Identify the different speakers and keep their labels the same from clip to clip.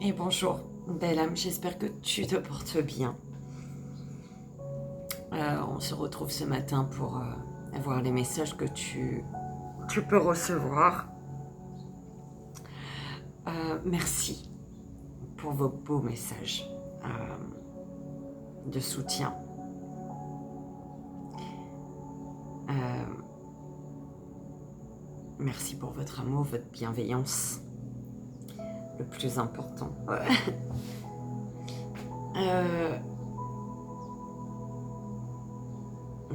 Speaker 1: Et bonjour, belle âme, j'espère que tu te portes bien. On se retrouve ce matin pour voir les messages que tu peux recevoir. Merci pour vos beaux messages de soutien. Merci pour votre amour, votre bienveillance. Le plus important.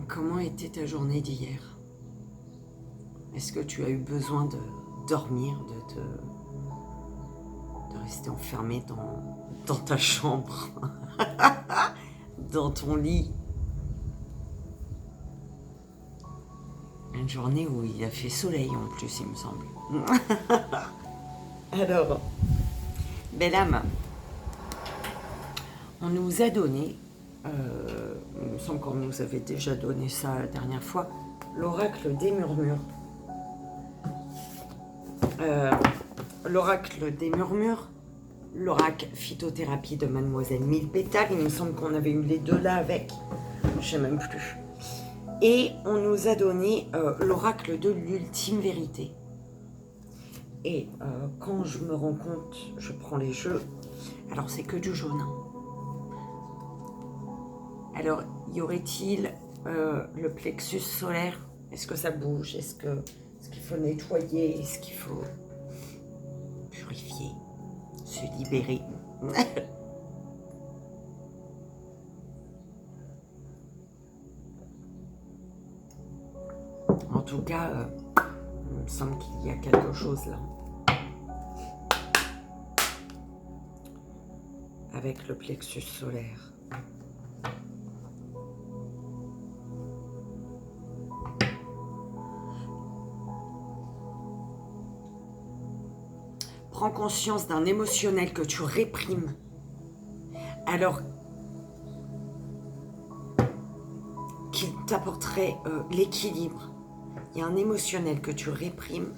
Speaker 1: Comment était ta journée d'hier? Est-ce que tu as eu besoin de dormir, de rester enfermé dans ta chambre, dans ton lit? Une journée où il a fait soleil en plus, il me semble. Alors, belle âme, on nous a donné, il me semble qu'on nous avait déjà donné ça la dernière fois, l'oracle des murmures. L'oracle des murmures, l'oracle phytothérapie de Mademoiselle Mille Pétales, il me semble qu'on avait eu les deux là avec, je sais même plus. Et on nous a donné l'oracle de l'ultime vérité. Et quand je me rends compte, je prends les jeux, alors c'est que du jaune. Alors, y aurait-il le plexus solaire? Est-ce que ça bouge? Est-ce qu'il faut nettoyer? Est-ce qu'il faut purifier? Se libérer? En tout cas, il me semble qu'il y a quelque chose là. Avec le plexus solaire. Prends conscience d'un émotionnel que tu réprimes. Alors qu'il t'apporterait l'équilibre. Il y a un émotionnel que tu réprimes,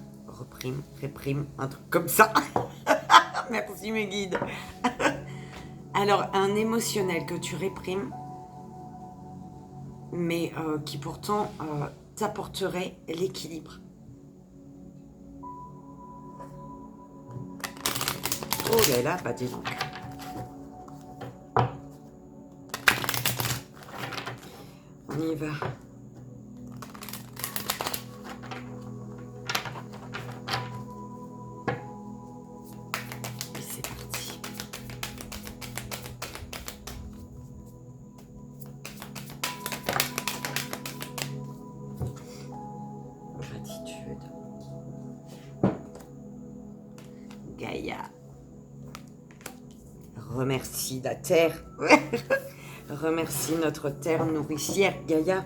Speaker 1: un truc comme ça. Merci mes guides. Alors, un émotionnel que tu réprimes, mais qui pourtant t'apporterait l'équilibre. Oh là là, bah dis donc. On y va. Et c'est parti. Gratitude. Gaïa. Remercie la terre. Remercie notre terre nourricière, Gaïa.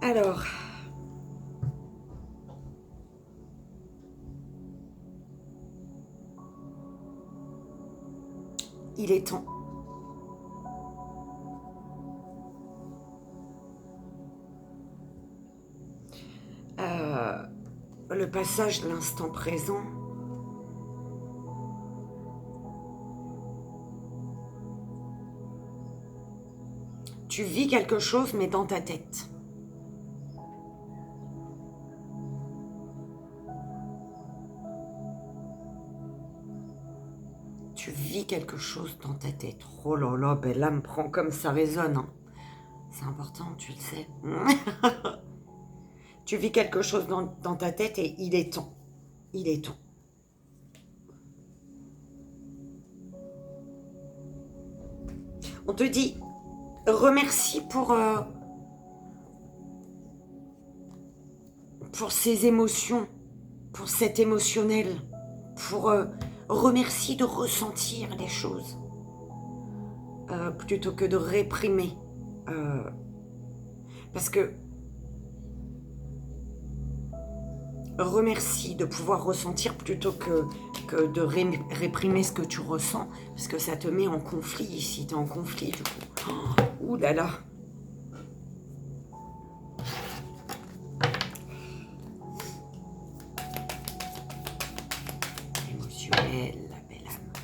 Speaker 1: Alors, il est temps. Le passage de l'instant présent. Tu vis quelque chose, mais dans ta tête. Tu vis quelque chose dans ta tête. Oh là là, ben l'âme prend comme ça résonne. Hein. C'est important, tu le sais. Tu vis quelque chose dans ta tête et il est temps. Il est temps. On te dit, remercie pour ces émotions, pour cet émotionnel, pour remercie de ressentir les choses plutôt que de réprimer. Parce que remercie de pouvoir ressentir plutôt que de réprimer ce que tu ressens, parce que ça te met en conflit ici, tu es en conflit du coup. Oh, ouh là là. Émotionnel, la belle âme.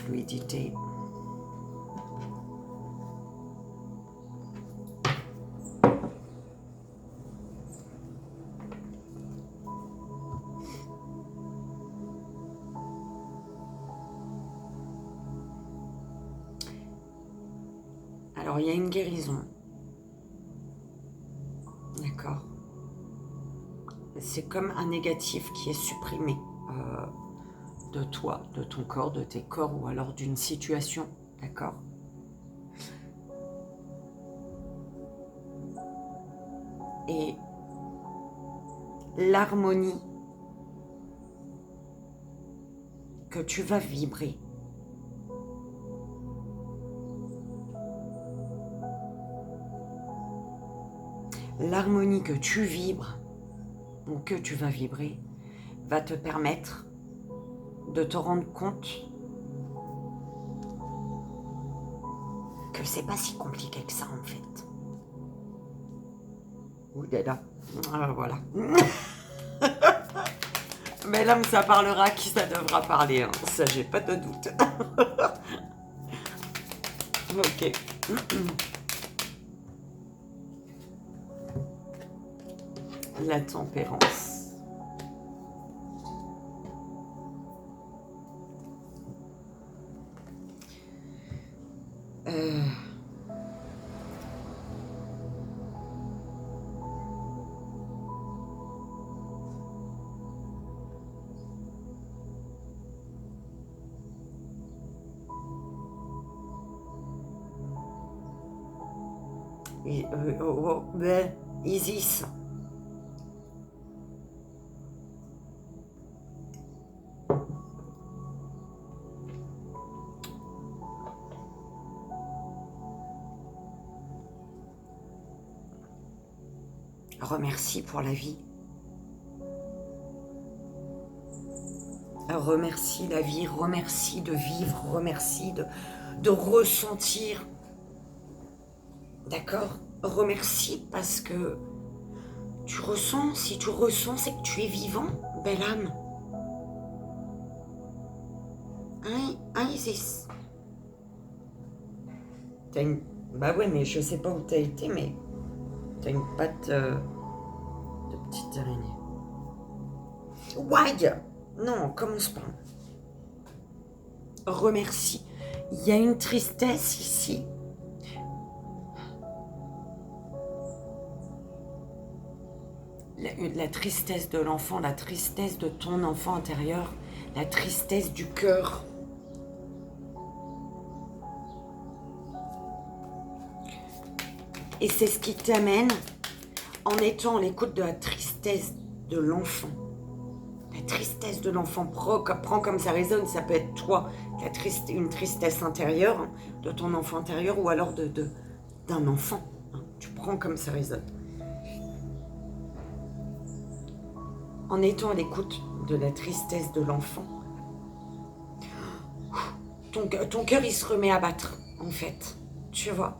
Speaker 1: fluidité. Alors, il y a une guérison. D'accord. C'est comme un négatif qui est supprimé de toi, de ton corps, de tes corps ou alors d'une situation. D'accord. Et l'harmonie que tu vas vibrer, l'harmonie que tu vibres ou que tu vas vibrer va te permettre de te rendre compte que c'est pas si compliqué que ça en fait. Ouh là là, voilà. Mais l'âme, ça parlera qui ça devra parler, hein. Ça j'ai pas de doute. Ok. La tempérance. Isis. Remercie pour la vie. Remercie la vie, remercie de vivre, remercie de ressentir. D'accord? Remercie parce que tu ressens, si tu ressens, c'est que tu es vivant, belle âme. Hein, Isis? T'as une... Bah ouais, mais je sais pas où t'as été, mais t'as une patte de petite araignée. Ouais! Non, commence pas. Remercie. Il y a une tristesse ici. La tristesse de l'enfant, la tristesse de ton enfant intérieur, la tristesse du cœur. Et c'est ce qui t'amène, en étant à l'écoute de la tristesse de l'enfant. La tristesse de l'enfant, prends comme ça résonne, ça peut être toi, une tristesse intérieure, hein, de ton enfant intérieur, ou alors d'un enfant. Hein, tu prends comme ça résonne. En étant à l'écoute de la tristesse de l'enfant, ton cœur, il se remet à battre, en fait. Tu vois,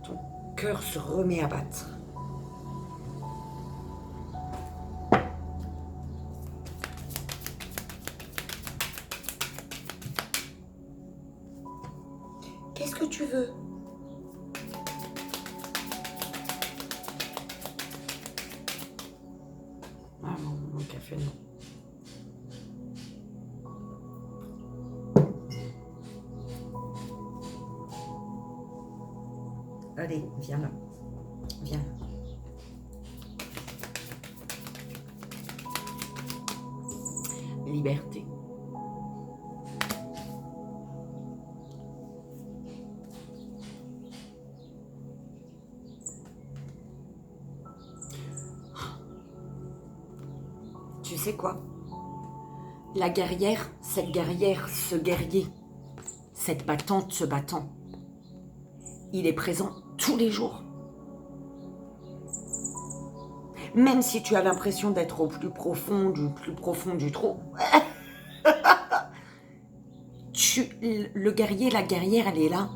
Speaker 1: ton cœur se remet à battre. Qu'est-ce que tu veux? Ah, mon café, non. Allez, viens là. Viens. Liberté. Tu sais quoi? La guerrière, cette guerrière, ce guerrier, cette battante, ce battant, il est présent tous les jours. Même si tu as l'impression d'être au plus profond du trou, le guerrier, la guerrière, elle est là.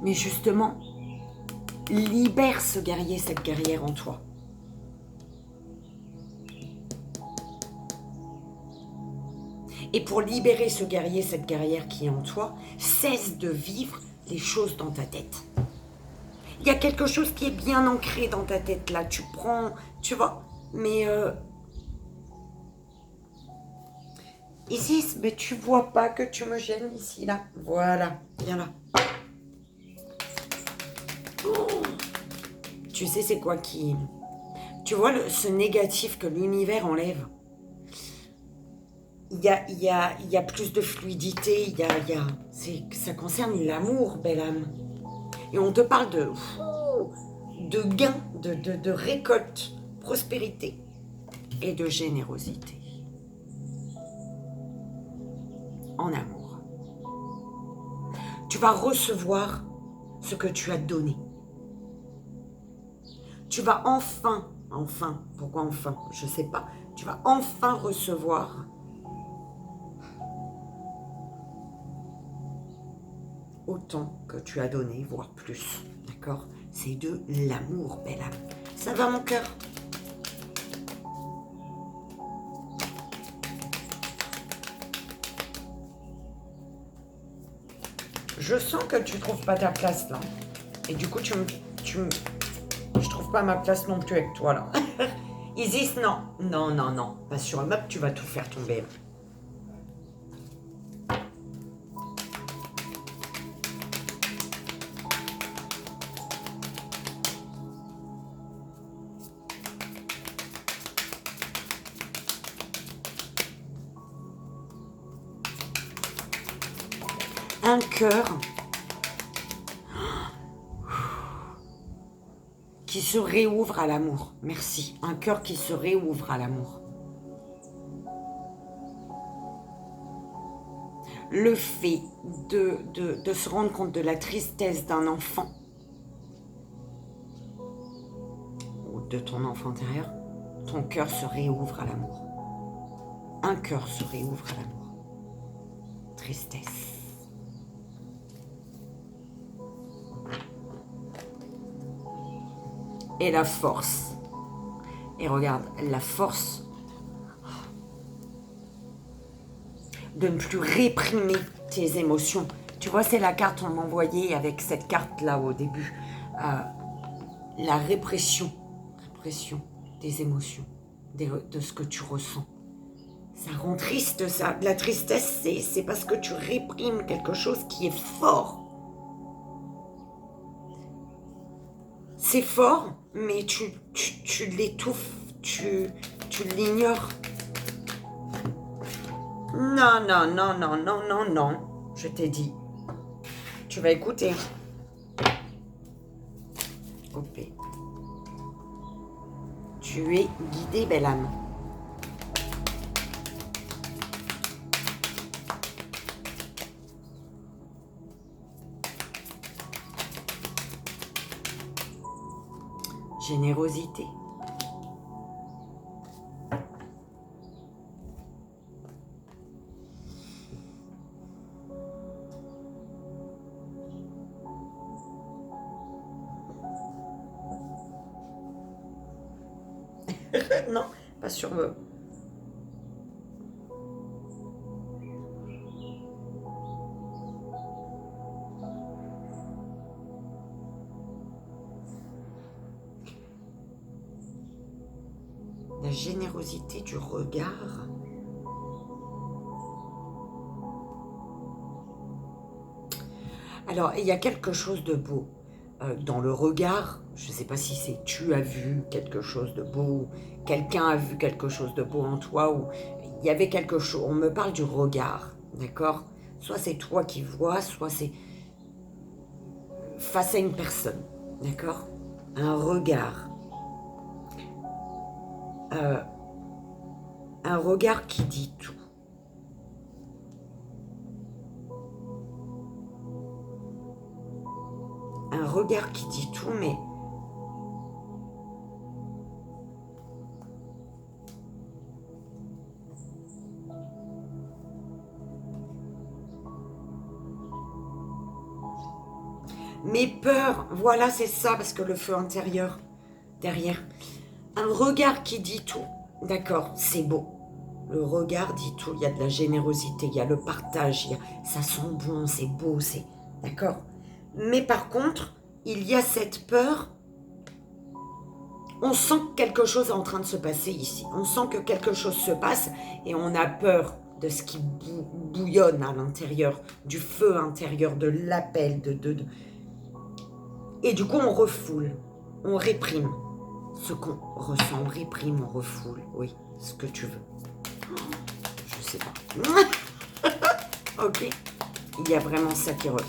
Speaker 1: Mais justement, libère ce guerrier, cette guerrière en toi. Et pour libérer ce guerrier, cette guerrière qui est en toi, cesse de vivre les choses dans ta tête. Il y a quelque chose qui est bien ancré dans ta tête là. Tu prends, tu vois, mais Isis, mais tu vois pas que tu me gênes ici là. Voilà, viens là. Oh. Tu sais c'est quoi qui... Tu vois ce négatif que l'univers enlève. Il y a plus de fluidité, ça concerne l'amour, belle âme. Et on te parle de gain, de récolte, prospérité et de générosité. En amour. Tu vas recevoir ce que tu as donné. Tu vas enfin, pourquoi enfin, je ne sais pas, tu vas enfin recevoir autant que tu as donné, voire plus, d'accord? C'est de l'amour, belle âme. Ça va, mon cœur? Je sens que tu trouves pas ta place, là. Et du coup, je trouve pas ma place non plus avec toi, là. Isis, non. Non. Pas sur le meuble, tu vas tout faire tomber. Un cœur qui se réouvre à l'amour. Merci. Un cœur qui se réouvre à l'amour. Le fait de se rendre compte de la tristesse d'un enfant ou de ton enfant intérieur, ton cœur se réouvre à l'amour. Un cœur se réouvre à l'amour. Tristesse. Et la force. Et regarde, la force de ne plus réprimer tes émotions. Tu vois, c'est la carte qu'on m'envoyait avec cette carte-là au début. La répression des émotions, de ce que tu ressens. Ça rend triste, ça. La tristesse, c'est parce que tu réprimes quelque chose qui est fort. C'est fort, mais tu l'étouffes, tu l'ignores. Non, je t'ai dit. Tu vas écouter. OP. Tu es guidée, belle âme. Générosité. Non, pas sur eux. La générosité du regard. Alors, il y a quelque chose de beau dans le regard. Je ne sais pas si c'est tu as vu quelque chose de beau, quelqu'un a vu quelque chose de beau en toi, ou il y avait quelque chose. On me parle du regard, d'accord? Soit c'est toi qui vois, soit c'est face à une personne, d'accord? Un regard. Un regard qui dit tout. Un regard qui dit tout, mais mes peurs, voilà, c'est ça, parce que le feu intérieur, derrière. Un regard qui dit tout, d'accord, c'est beau. Le regard dit tout, il y a de la générosité, il y a le partage, ça sent bon, c'est beau, c'est... D'accord? Mais par contre, il y a cette peur. On sent que quelque chose est en train de se passer ici. On sent que quelque chose se passe et on a peur de ce qui bouillonne à l'intérieur, du feu intérieur, de l'appel, Et du coup, on refoule, on réprime. Ce qu'on ressent, on réprime, on refoule. Oui, ce que tu veux. Je sais pas. Ok. Il y a vraiment ça qui revient.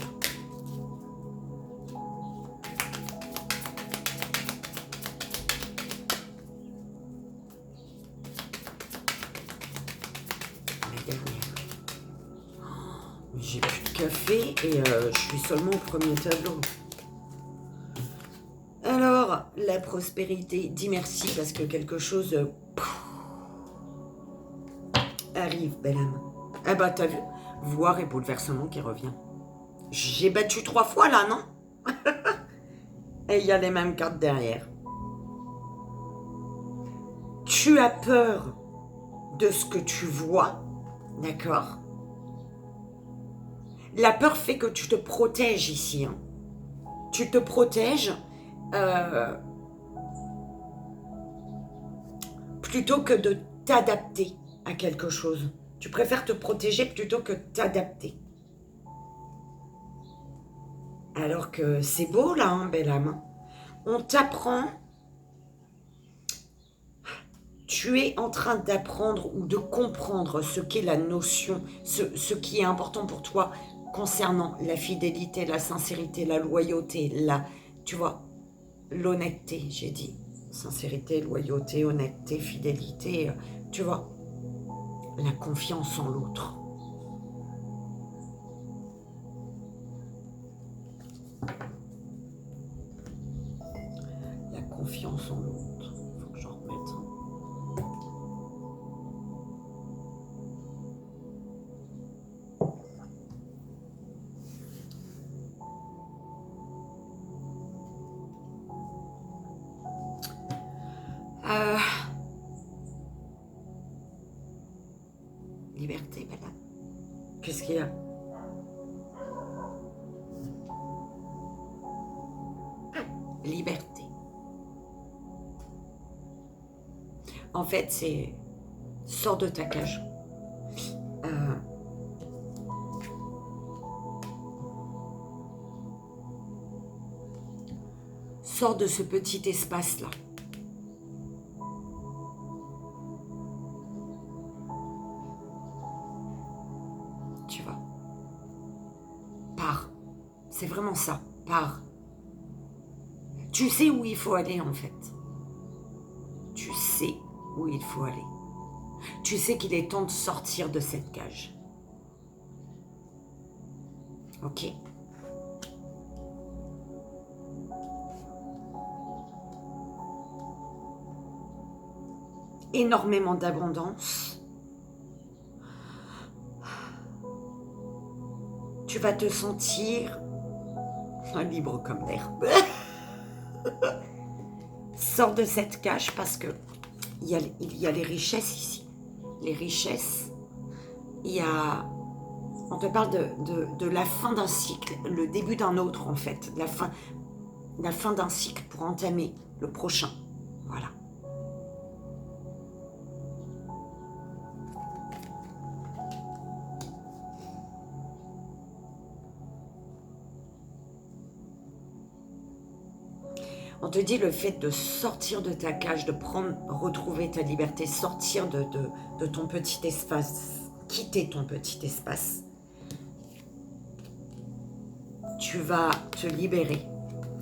Speaker 1: J'ai plus de café et je suis seulement au premier tableau. Alors, la prospérité, dis merci parce que quelque chose arrive, belle âme. Ah bah t'as vu, voir et bouleversement qui revient. J'ai battu 3 fois là, non? Et il y a les mêmes cartes derrière. Tu as peur de ce que tu vois, d'accord? La peur fait que tu te protèges ici. Hein. Tu te protèges plutôt que de t'adapter à quelque chose. Tu préfères te protéger plutôt que t'adapter. Alors que c'est beau là, hein, belle âme. On t'apprend, tu es en train d'apprendre ou de comprendre ce qu'est la notion, ce qui est important pour toi concernant la fidélité, la sincérité, la loyauté, tu vois, l'honnêteté, j'ai dit. Sincérité, loyauté, honnêteté, fidélité, tu vois, la confiance en l'autre. La confiance en l'autre. Il faut que j'en remette. Liberté, madame. Qu'est-ce qu'il y a? Liberté. En fait, c'est... Sors de ta cage. Sors de ce petit espace-là. Tu vois. Pars. C'est vraiment ça. Pars. Tu sais où il faut aller, en fait. Tu sais où il faut aller. Tu sais qu'il est temps de sortir de cette cage. Ok? Énormément d'abondance. Tu vas te sentir libre comme l'herbe. Sors de cette cage parce que il y a les richesses ici. Les richesses. On te parle de la fin d'un cycle, le début d'un autre en fait. La fin d'un cycle pour entamer le prochain. Voilà. On te dit le fait de sortir de ta cage, de retrouver ta liberté, sortir de ton petit espace, quitter ton petit espace. Tu vas te libérer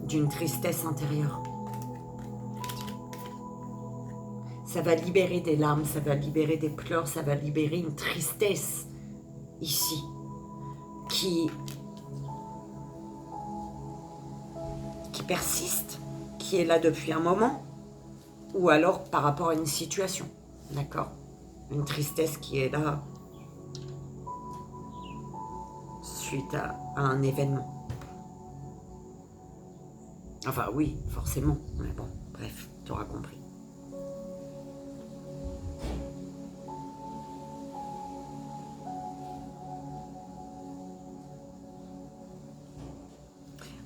Speaker 1: d'une tristesse intérieure. Ça va libérer des larmes, ça va libérer des pleurs, ça va libérer une tristesse ici qui persiste, qui est là depuis un moment, ou alors par rapport à une situation, d'accord? Une tristesse qui est là suite à un événement. Enfin oui, forcément, mais bon, bref, tu auras compris.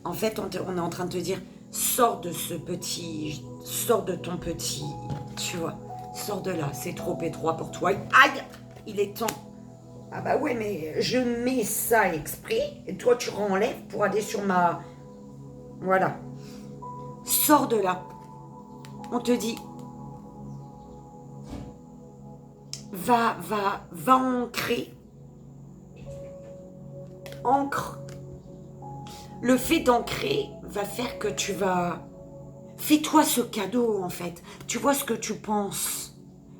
Speaker 1: En fait, on est en train de te dire, sors de sors de ton petit, tu vois, sors de là, c'est trop étroit pour toi. Aïe, il est temps. Ah bah ouais, mais je mets ça exprès, et toi tu renlèves pour aller sur ma... Voilà. Sors de là. On te dit, va ancrer. Ancre. Le fait d'ancrer va faire que tu vas... Fais-toi ce cadeau, en fait. Tu vois ce que tu penses.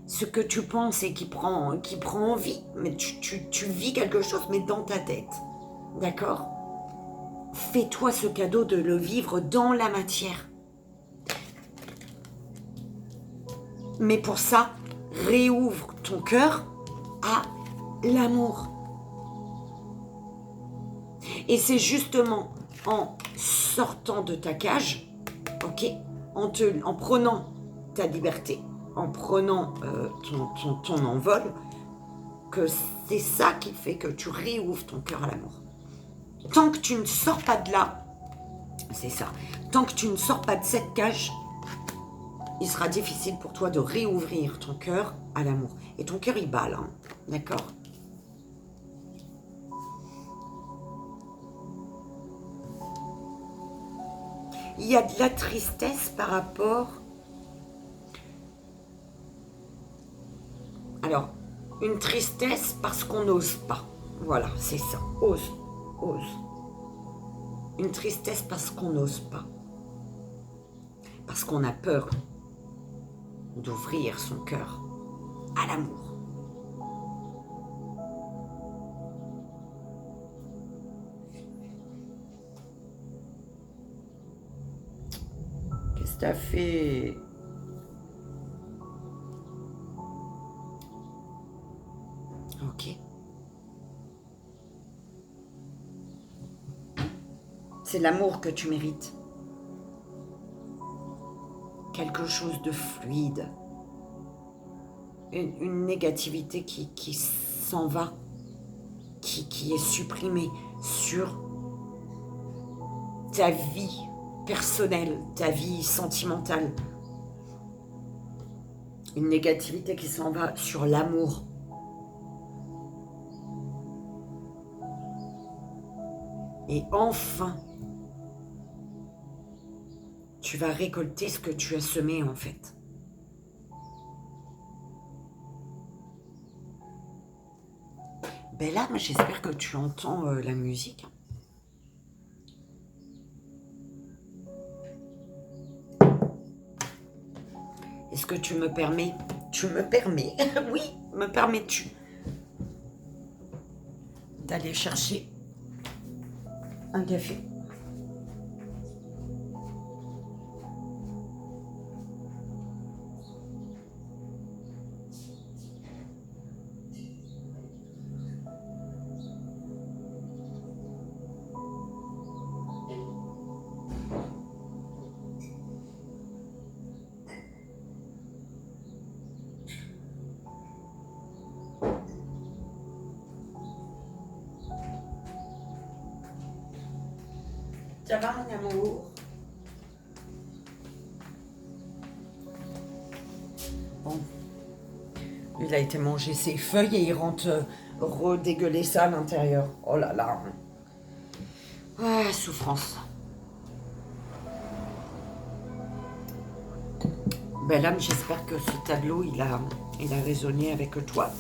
Speaker 1: Ce que tu penses et qui prend envie. Mais tu vis quelque chose, mais dans ta tête. D'accord? Fais-toi ce cadeau de le vivre dans la matière. Mais pour ça, réouvre ton cœur à l'amour. Et c'est justement en sortant de ta cage, ok, en prenant ta liberté, en prenant ton envol, que c'est ça qui fait que tu réouvres ton cœur à l'amour. Tant que tu ne sors pas de là, c'est ça, tant que tu ne sors pas de cette cage, il sera difficile pour toi de réouvrir ton cœur à l'amour. Et ton cœur, il bat là, hein, d'accord ? Il y a de la tristesse par rapport... Alors, une tristesse parce qu'on n'ose pas. Voilà, c'est ça. Ose. Une tristesse parce qu'on n'ose pas. Parce qu'on a peur d'ouvrir son cœur à l'amour. Qu'est-ce que t'as fait ? Ok. C'est l'amour que tu mérites. Quelque chose de fluide. Une négativité qui s'en va. Qui est supprimée sur ta vie personnelle, ta vie sentimentale. Une négativité qui s'en va sur l'amour. Et enfin, tu vas récolter ce que tu as semé en fait. Belle âme, j'espère que tu entends la musique. Est-ce que tu me permets? Tu me permets? Oui, me permets-tu d'aller chercher un café? Ça va, mon amour? Bon. Il a été manger ses feuilles et il rentre redégueuler ça à l'intérieur. Oh là là. Ah, souffrance. Belle âme, j'espère que ce tableau, il a résonné avec toi.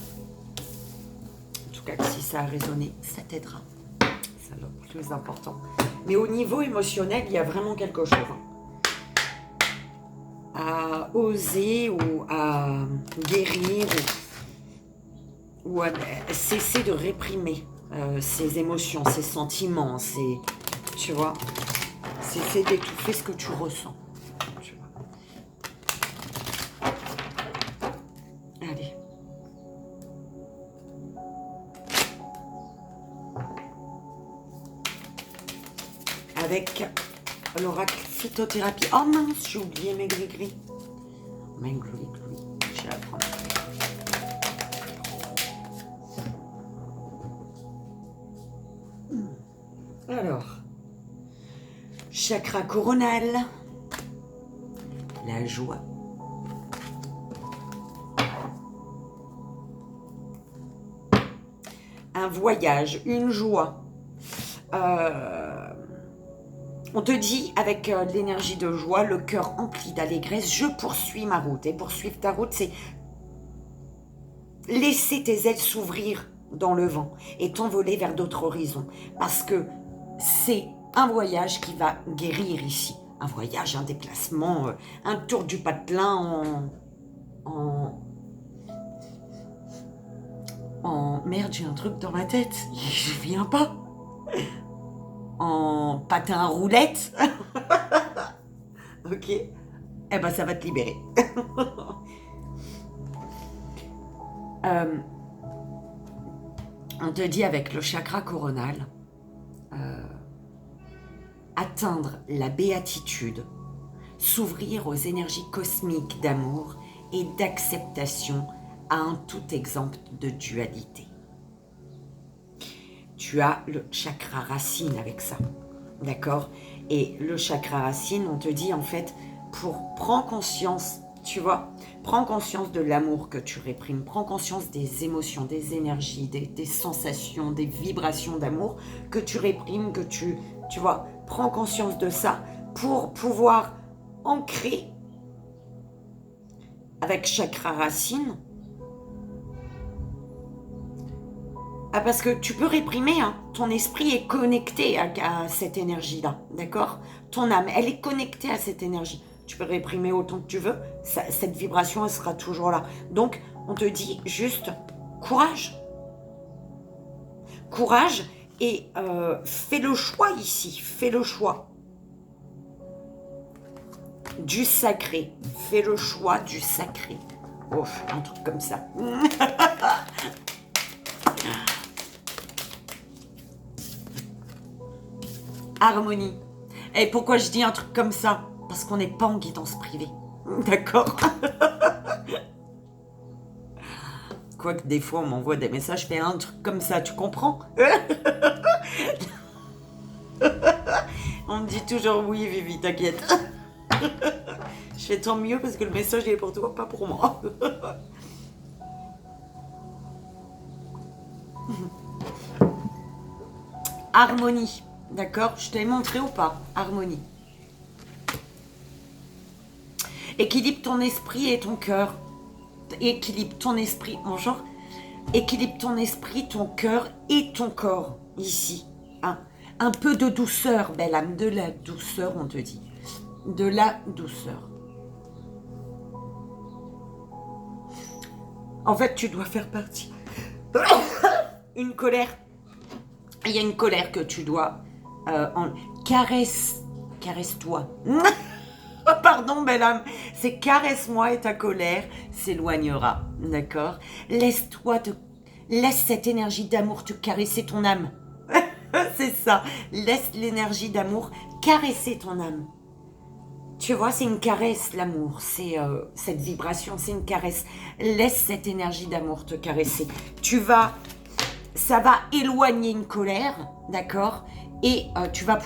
Speaker 1: En tout cas, si ça a résonné, ça t'aidera. C'est le plus important. Mais au niveau émotionnel, il y a vraiment quelque chose à oser ou à guérir ou à cesser de réprimer ses émotions, ses sentiments, tu vois, cesser d'étouffer ce que tu ressens. Tu vois. Allez. Avec l'oracle phytothérapie. Oh mince, j'ai oublié mes gris-gris. Mes gris-gris, je vais la prendre. Alors, chakra coronal, la joie. Un voyage, une joie. On te dit, avec l'énergie de joie, le cœur empli d'allégresse, je poursuis ma route. Et poursuivre ta route, c'est laisser tes ailes s'ouvrir dans le vent et t'envoler vers d'autres horizons. Parce que c'est un voyage qui va guérir ici. Un voyage, un déplacement, un tour du patelin Merde, j'ai un truc dans la tête. Je viens pas. En patin à roulettes. Ok. Eh ben, ça va te libérer. On te dit avec le chakra coronal, atteindre la béatitude, s'ouvrir aux énergies cosmiques d'amour et d'acceptation à un tout exemple de dualité. Tu as le chakra racine avec ça, d'accord? Et le chakra racine, on te dit en fait, prends conscience, tu vois, prends conscience de l'amour que tu réprimes, prends conscience des émotions, des énergies, des sensations, des vibrations d'amour que tu réprimes, que tu vois, prends conscience de ça pour pouvoir ancrer avec chakra racine. Ah, parce que tu peux réprimer, hein. Ton esprit est connecté à cette énergie-là, d'accord? Ton âme, elle est connectée à cette énergie. Tu peux réprimer autant que tu veux, cette vibration, elle sera toujours là. Donc, on te dit juste courage. Courage et fais le choix ici, fais le choix du sacré. Fais le choix du sacré. Oh, un truc comme ça. Harmonie. Et pourquoi je dis un truc comme ça? Parce qu'on n'est pas en guidance privée. D'accord? Quoique des fois on m'envoie des messages, fais un truc comme ça, tu comprends? On me dit toujours oui, Vivi, t'inquiète. Je fais tant mieux parce que le message il est pour toi, pas pour moi. Harmonie. D'accord? Je t'ai montré ou pas? Harmonie. Équilibre ton esprit et ton cœur. Équilibre ton esprit. Bonjour. Équilibre ton esprit, ton cœur et ton corps. Ici. Hein? Un peu de douceur, belle âme. De la douceur, on te dit. De la douceur. En fait, tu dois faire partie. Une colère. Il y a une colère que tu dois... Caresse-toi. Pardon, belle âme. C'est caresse-moi et ta colère s'éloignera. D'accord? Laisse cette énergie d'amour te caresser ton âme. C'est ça. Laisse l'énergie d'amour caresser ton âme. Tu vois, c'est une caresse, l'amour. C'est cette vibration, c'est une caresse. Laisse cette énergie d'amour te caresser. Ça va éloigner une colère, d'accord? Et tu vas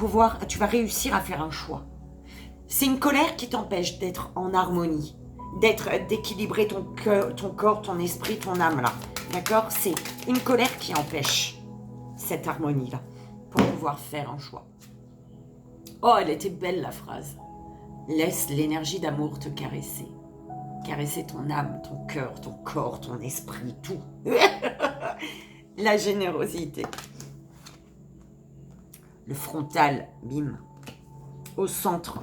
Speaker 1: réussir à faire un choix. C'est une colère qui t'empêche d'être en harmonie, d'équilibrer ton corps, ton esprit, ton âme, là. D'accord? C'est une colère qui empêche cette harmonie-là pour pouvoir faire un choix. Oh, elle était belle, la phrase. Laisse l'énergie d'amour te caresser. Caresser ton âme, ton cœur, ton corps, ton esprit, tout. La générosité. Le frontal, bim, au centre.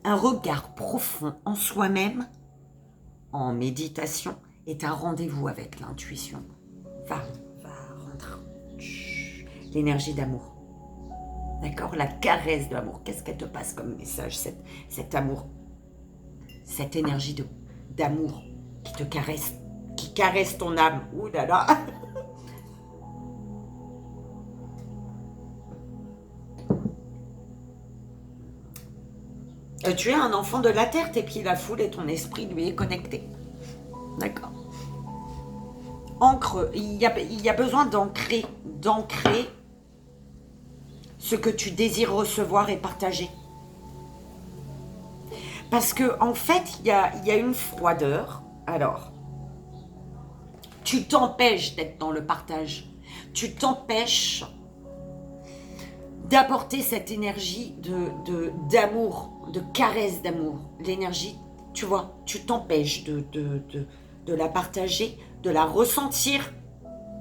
Speaker 1: Un regard profond en soi-même, en méditation, est un rendez-vous avec l'intuition. Va, rentre. L'énergie d'amour. D'accord? La caresse de l'amour. Qu'est-ce qu'elle te passe comme message, cet amour? Cette énergie d'amour qui te caresse, qui caresse ton âme. Ouh là là. Tu es un enfant de la terre, tes pieds la foule et ton esprit lui est connecté. D'accord. Ancre, il y a besoin d'ancrer ce que tu désires recevoir et partager. Parce que en fait, il y a une froideur. Alors, tu t'empêches d'être dans le partage. Tu t'empêches d'apporter cette énergie d'amour, de caresse d'amour. L'énergie, tu vois, tu t'empêches de la partager, de la ressentir.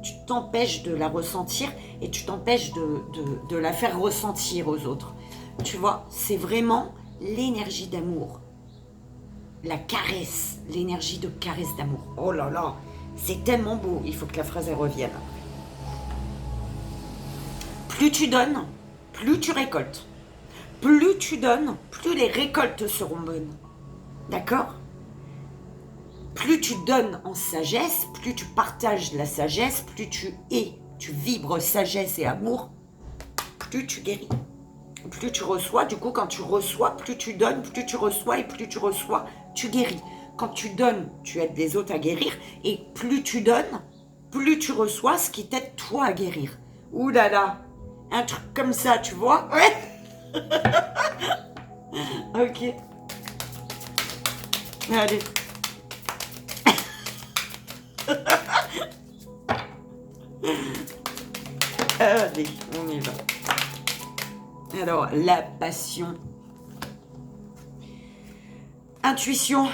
Speaker 1: Tu t'empêches de la ressentir et tu t'empêches de la faire ressentir aux autres. Tu vois, c'est vraiment l'énergie d'amour. La caresse, l'énergie de caresse d'amour. Oh là là, c'est tellement beau. Il faut que la phrase elle revienne. Plus tu donnes, plus tu récoltes. Plus tu donnes, plus les récoltes seront bonnes. D'accord ? Plus tu donnes en sagesse, plus tu partages la sagesse, plus tu vibres sagesse et amour, plus tu guéris. Plus tu reçois, du coup quand tu reçois, plus tu donnes, plus tu reçois et plus tu reçois, tu guéris. Quand tu donnes, tu aides les autres à guérir et plus tu donnes, plus tu reçois ce qui t'aide toi à guérir. Ouh là là, un truc comme ça, tu vois ? Ouais. Ok. Allez. Allez, on y va. Alors, la passion. Intuition.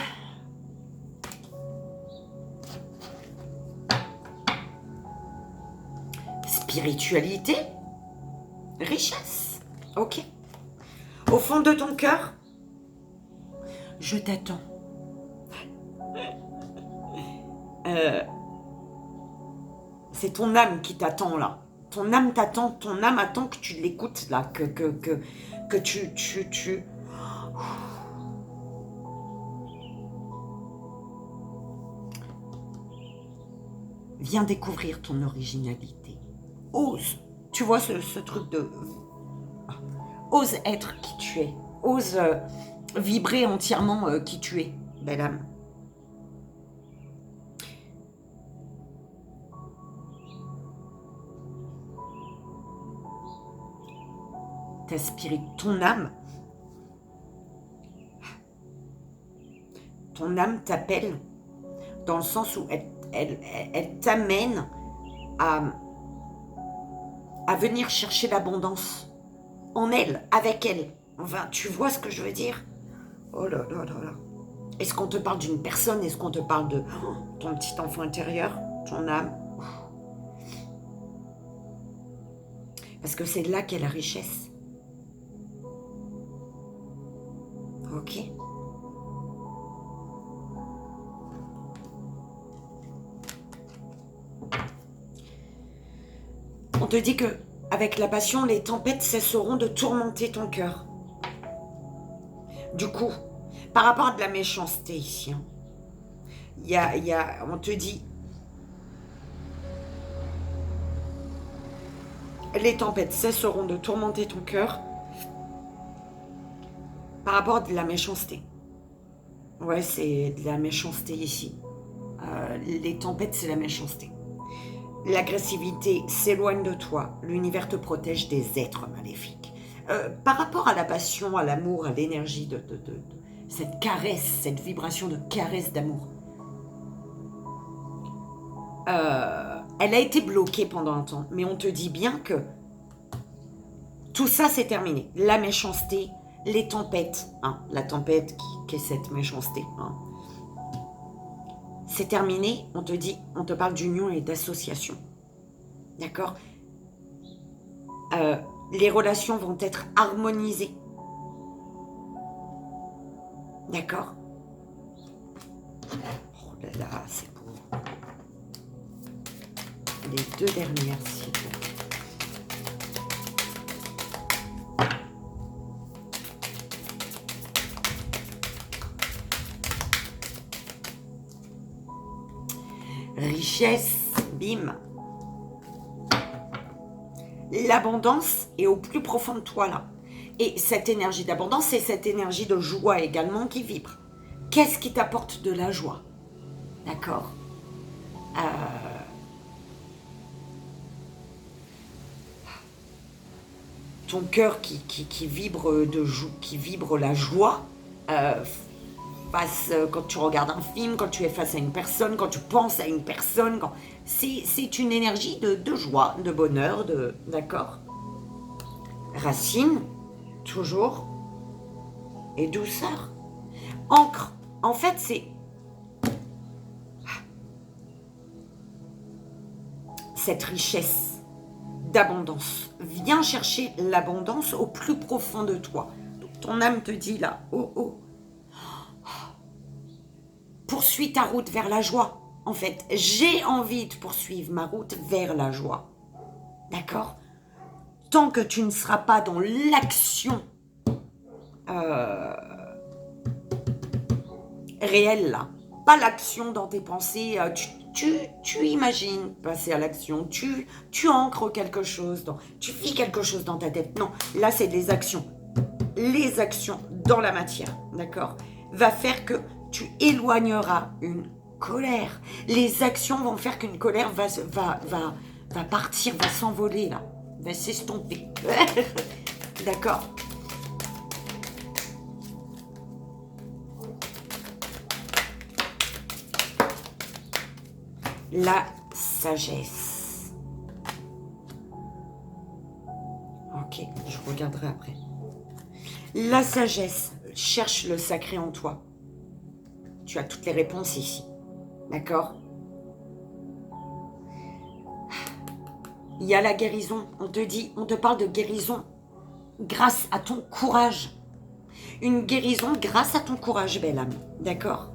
Speaker 1: Spiritualité. Richesse. Ok. Au fond de ton cœur, je t'attends. C'est ton âme qui t'attend là. Ton âme t'attend, ton âme attend que tu l'écoutes là, que tu... Viens découvrir ton originalité. Ose. Tu vois ce truc de... Ose être qui tu es. Ose vibrer entièrement qui tu es, belle âme. Ta spirit, ton âme t'appelle dans le sens où elle t'amène à venir chercher l'abondance en elle, avec elle. Enfin, tu vois ce que je veux dire ? Oh là là là là. Est-ce qu'on te parle d'une personne ? Est-ce qu'on te parle de ton petit enfant intérieur, ton âme ? Parce que c'est là qu'est la richesse. Ok ? On te dit que avec la passion, les tempêtes cesseront de tourmenter ton cœur. Du coup, par rapport à de la méchanceté ici, hein, on te dit, les tempêtes cesseront de tourmenter ton cœur par rapport à de la méchanceté. Ouais, c'est de la méchanceté ici. Les tempêtes, c'est la méchanceté. L'agressivité s'éloigne de toi. L'univers te protège des êtres maléfiques. Par rapport à la passion, à l'amour, à l'énergie de cette caresse, cette vibration de caresse d'amour, elle a été bloquée pendant un temps. Mais on te dit bien que tout ça, c'est terminé. La méchanceté, les tempêtes, hein, la tempête qui est cette méchanceté, hein, c'est terminé. On te parle d'union et d'association. D'accord ? Les relations vont être harmonisées. D'accord ? Oh là là, c'est beau. Les deux dernières, s'il vous plaît. Richesse, bim. L'abondance est au plus profond de toi là. Et cette énergie d'abondance, c'est cette énergie de joie également qui vibre. Qu'est-ce qui t'apporte de la joie ? D'accord ? ton cœur qui vibre qui vibre la joie quand tu regardes un film, quand tu es face à une personne, quand tu penses à une personne. C'est une énergie de joie, de bonheur, d'accord. Racine, toujours, et douceur. Encre, en fait, c'est cette richesse d'abondance. Viens chercher l'abondance au plus profond de toi. Donc, ton âme te dit là, oh, oh, poursuis ta route vers la joie. En fait, j'ai envie de poursuivre ma route vers la joie. D'accord? Tant que tu ne seras pas dans l'action réelle, là, pas l'action dans tes pensées, tu imagines passer à l'action, tu ancres quelque chose, tu vis quelque chose dans ta tête. Non, là, c'est des actions. Les actions dans la matière, d'accord, va faire que tu éloigneras une colère. Les actions vont faire qu'une colère va partir, va s'envoler, là, va s'estomper. D'accord? La sagesse. Ok, je regarderai après. La sagesse, cherche le sacré en toi. Tu as toutes les réponses ici. D'accord? Il y a la guérison. On te parle de guérison grâce à ton courage. Une guérison grâce à ton courage, belle âme. D'accord?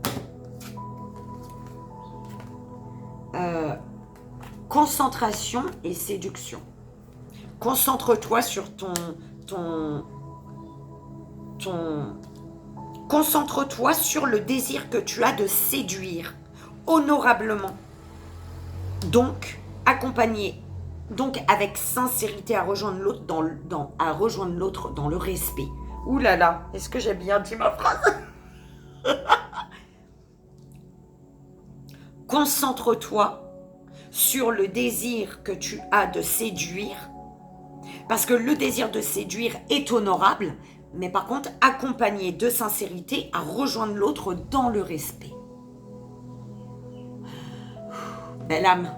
Speaker 1: Concentration et séduction. Concentre-toi sur Concentre-toi sur le désir que tu as de séduire honorablement. Donc, accompagné, donc avec sincérité à rejoindre l'autre dans le respect. Ouh là là, est-ce que j'ai bien dit ma phrase? Concentre-toi sur le désir que tu as de séduire, parce que le désir de séduire est honorable, mais par contre, accompagné de sincérité à rejoindre l'autre dans le respect. Belle âme,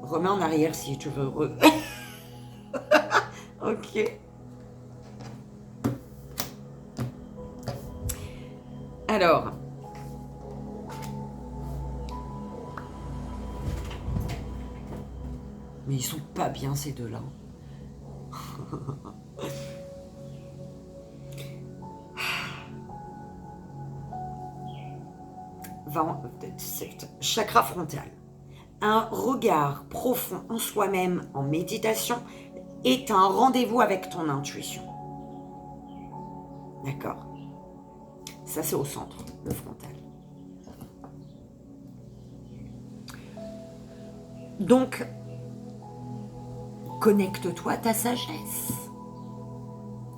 Speaker 1: remets en arrière si tu veux. Ok. Alors, mais ils sont pas bien ces deux-là. Chakra frontal. Un regard profond en soi-même en méditation est un rendez-vous avec ton intuition. D'accord? Ça, c'est au centre, le frontal. Donc, connecte-toi à ta sagesse.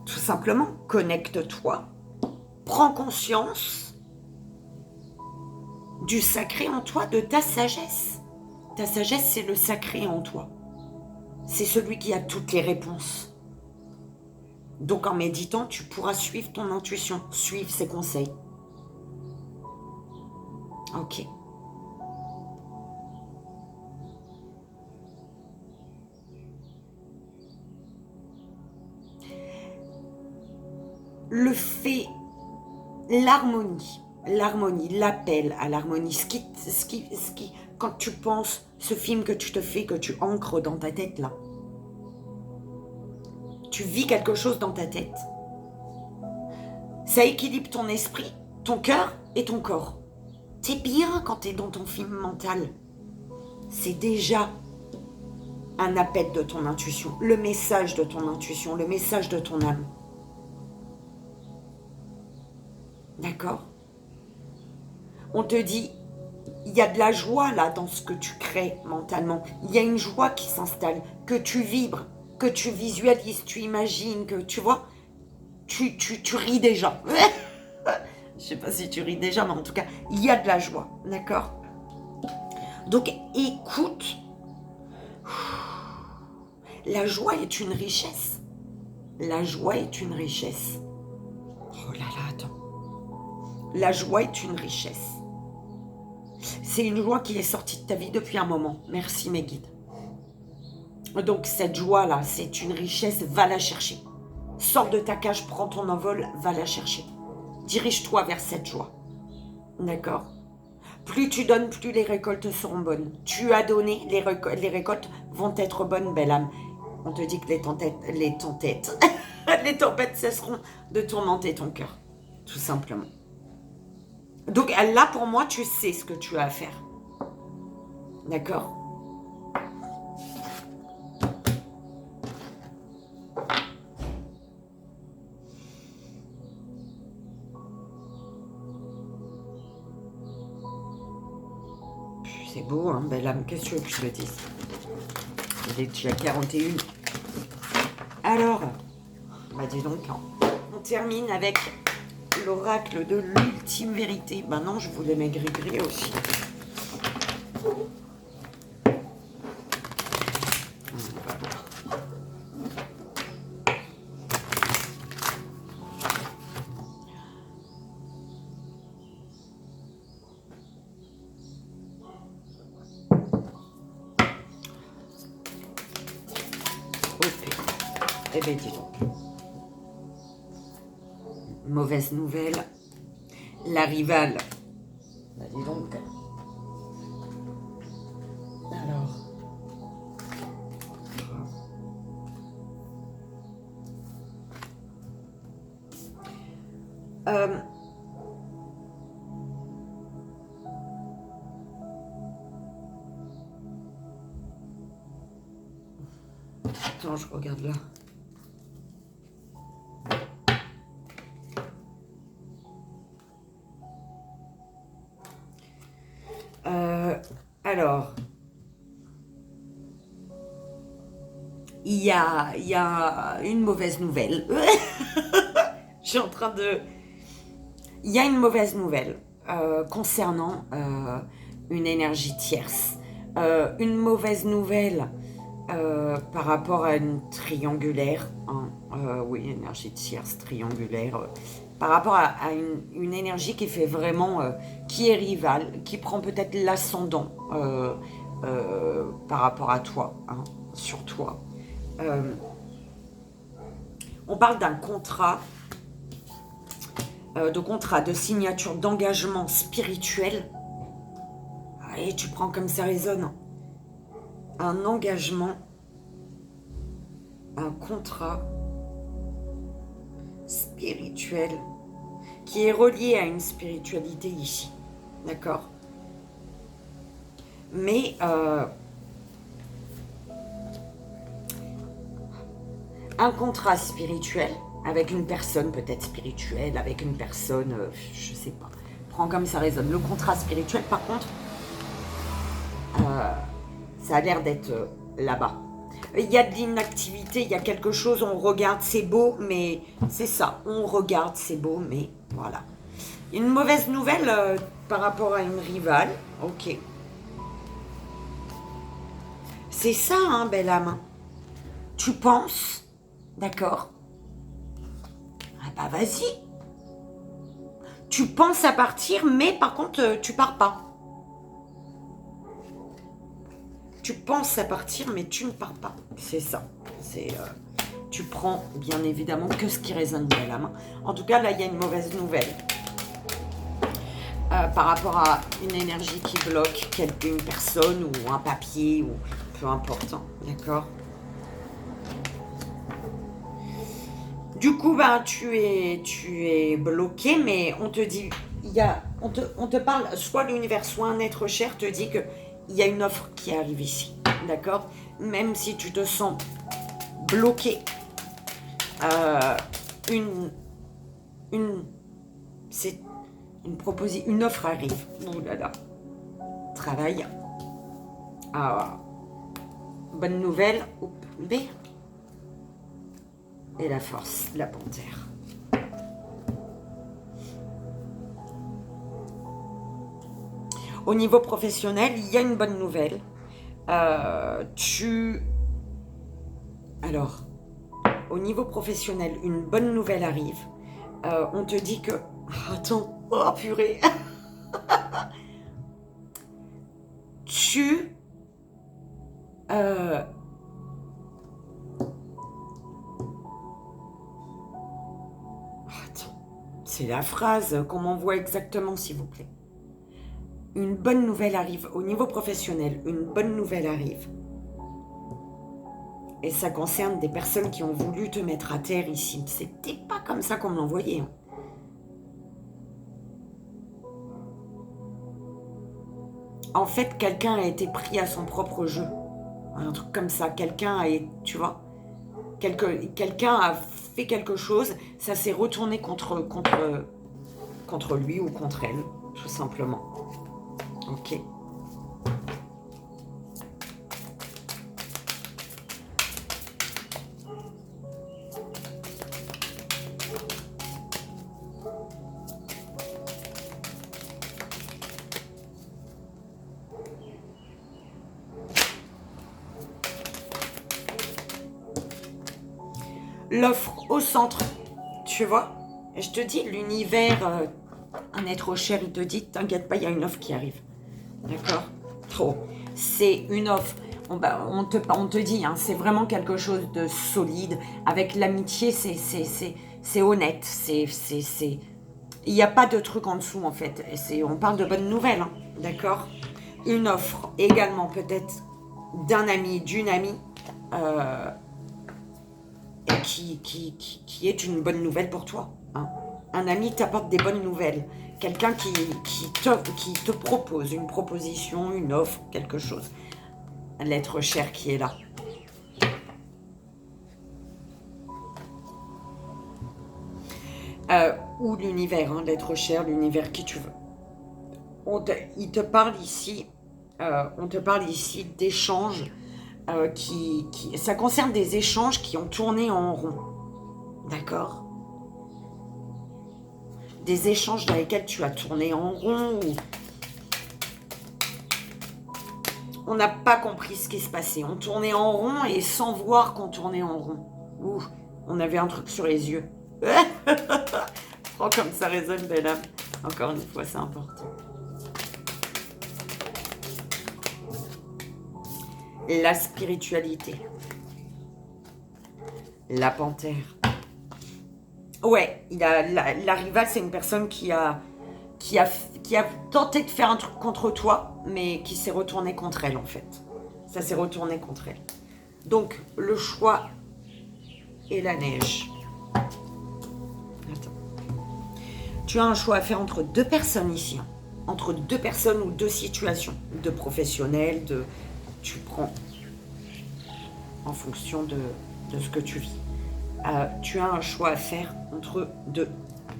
Speaker 1: Tout simplement, connecte-toi. Prends conscience du sacré en toi, de ta sagesse. Ta sagesse, c'est le sacré en toi. C'est celui qui a toutes les réponses. Donc, en méditant, tu pourras suivre ton intuition, suivre ses conseils. Ok. Le fait, l'harmonie, l'appel à l'harmonie, quand tu penses, ce film que tu te fais, que tu ancres dans ta tête là, tu vis quelque chose dans ta tête, ça équilibre ton esprit, ton cœur et ton corps. T'es bien quand t'es dans ton film mental. C'est déjà un appel de ton intuition, le message de ton intuition, le message de ton âme. D'accord? On te dit, il y a de la joie là dans ce que tu crées mentalement. Il y a une joie qui s'installe, que tu vibres, que tu visualises, tu imagines, que tu vois, tu ris déjà. Je sais pas si tu ris déjà, mais en tout cas, il y a de la joie. D'accord? Donc, écoute. La joie est une richesse. La joie est une richesse. Oh là là, attends. La joie est une richesse. C'est une joie qui est sortie de ta vie depuis un moment. Merci mes guides. Donc cette joie-là, c'est une richesse, va la chercher. Sors de ta cage, prends ton envol, va la chercher. Dirige-toi vers cette joie. D'accord? Plus tu donnes, plus les récoltes seront bonnes. Tu as donné, les récoltes vont être bonnes, belle âme. On te dit que les tempêtes cesseront de tourmenter ton cœur. Tout simplement. Donc là, pour moi, tu sais ce que tu as à faire. D'accord? C'est beau, hein, belle âme. Qu'est-ce que tu veux que je te dise? Il est déjà 41. Alors, bah dis donc, hein, on termine avec l'oracle de l'ultime vérité. Ben non, je voulais mes gris-gris aussi. Eh bien, dis donc. Mauvaise nouvelle. La rivale. Bah, dis donc. Alors. Attends, je regarde là. Alors, il y a une mauvaise nouvelle. Je suis en train de... Il y a une mauvaise nouvelle concernant une énergie tierce. Une mauvaise nouvelle par rapport à une triangulaire. Hein, oui, énergie tierce, triangulaire. Par rapport à une énergie qui fait vraiment... qui est rivale, qui prend peut-être l'ascendant par rapport à toi, hein, sur toi. On parle d'un contrat, de signature, d'engagement spirituel. Et tu prends comme ça résonne. Un engagement, un contrat spirituel qui est relié à une spiritualité ici. D'accord? Mais un contrat spirituel avec une personne peut-être spirituelle, avec une personne, je sais pas. Prends comme ça résonne. Le contrat spirituel, par contre, ça a l'air d'être là-bas. Il y a de l'inactivité, il y a quelque chose, on regarde, c'est beau, mais c'est ça. On regarde, c'est beau, mais voilà. Une mauvaise nouvelle par rapport à une rivale. Ok. C'est ça, hein, belle âme. Tu penses, d'accord? Ah bah vas-y. Tu penses à partir, mais par contre, tu pars pas. Tu penses à partir, mais tu ne pars pas. C'est ça. C'est, tu prends, bien évidemment, que ce qui résonne de la main. En tout cas, là, il y a une mauvaise nouvelle. Par rapport à une énergie qui bloque une personne ou un papier, ou peu importe. Hein, d'accord? Du coup, ben, tu es bloqué, mais on te dit, on te parle, soit l'univers, soit un être cher te dit que il y a une offre qui arrive ici, d'accord? Même si tu te sens bloqué, c'est une proposition, une offre arrive. Oh là là, travail. Ah, bonne nouvelle. B. Et la force, la panthère. Au niveau professionnel, il y a une bonne nouvelle. Alors, au niveau professionnel, une bonne nouvelle arrive. On te dit que... Attends, oh purée. Tu... Attends, c'est la phrase qu'on m'envoie exactement, s'il vous plaît. Une bonne nouvelle arrive au niveau professionnel, une bonne nouvelle arrive. Et ça concerne des personnes qui ont voulu te mettre à terre ici. C'était pas comme ça qu'on me l'envoyait. Hein. En fait, quelqu'un a été pris à son propre jeu. Un truc comme ça. Quelqu'un a, tu vois, quelqu'un a fait quelque chose, ça s'est retourné contre lui ou contre elle, tout simplement. Ok. L'offre au centre, tu vois. Et je te dis, l'univers, un être cher, il te dit, t'inquiète pas, il y a une offre qui arrive. D'accord? Trop. C'est une offre. On te dit, hein, c'est vraiment quelque chose de solide. Avec l'amitié, c'est honnête. Il n'y a pas de truc en dessous, en fait. On parle de bonnes nouvelles, hein, d'accord? Une offre également, peut-être, d'un ami, d'une amie, qui est une bonne nouvelle pour toi. Hein. Un ami t'apporte des bonnes nouvelles. Quelqu'un qui te propose une proposition, une offre, quelque chose. L'être cher qui est là. Ou l'univers, hein, l'être cher, l'univers, qui tu veux. On te parle ici d'échanges ça concerne des échanges qui ont tourné en rond. D'accord? Des échanges dans lesquels tu as tourné en rond. On n'a pas compris ce qui se passait. On tournait en rond et sans voir qu'on tournait en rond. Ouh, on avait un truc sur les yeux. Oh, comme ça résonne, belle âme. Encore une fois, c'est important. La spiritualité. La panthère. Ouais, la rivale, c'est une personne qui a tenté de faire un truc contre toi, mais qui s'est retourné contre elle, en fait. Ça s'est retourné contre elle. Donc, le choix est la neige. Attends. Tu as un choix à faire entre deux personnes ici. Hein. Entre deux personnes ou deux situations. Deux professionnels, tu prends en fonction de ce que tu vis. Tu as un choix à faire entre deux.